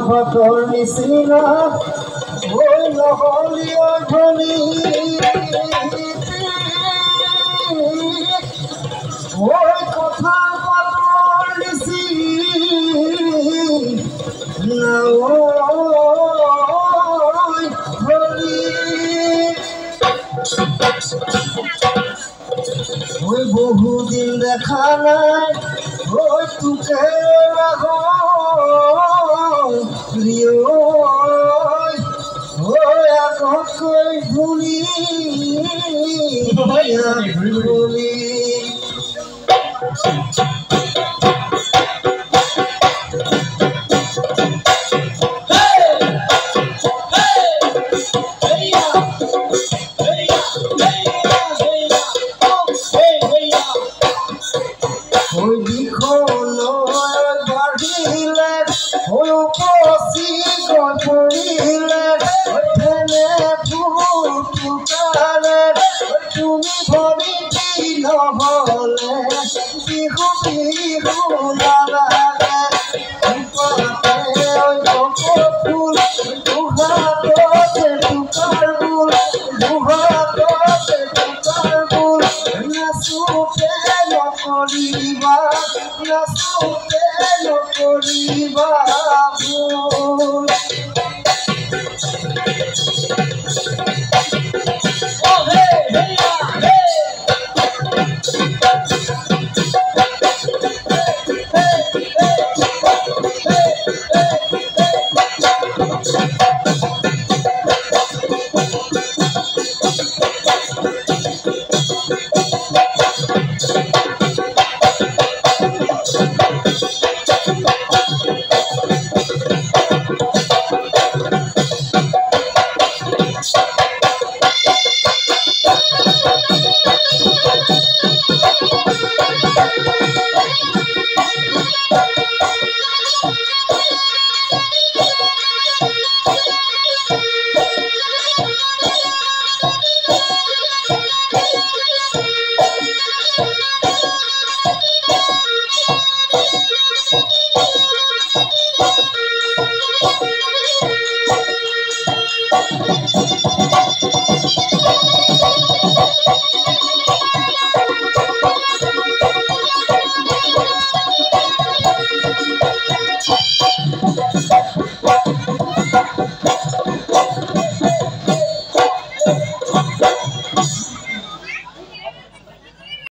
ভাতৰ নিচিনা হৈ নহলি ধনী ঐ কথা পাতৰ নিচিনা ওই বহুদিন দেখা নাই ওই তোকে প্রিয় ওই আগতকৈ ভুলি ভুলি ওই দিখলৈ বাঢ়িলে ওই উপচি গৈ পৰিলে তেনে ফুল ফুটালে তুমি ভৰিটি নহ'লে বিহু বিহু নালাগে ফুল দুহাততে টুকাৰ ফুল দুহাততে টুকাৰ ফুল নাচোতে নকৰিবা নাচোতে নকৰিবা ভুল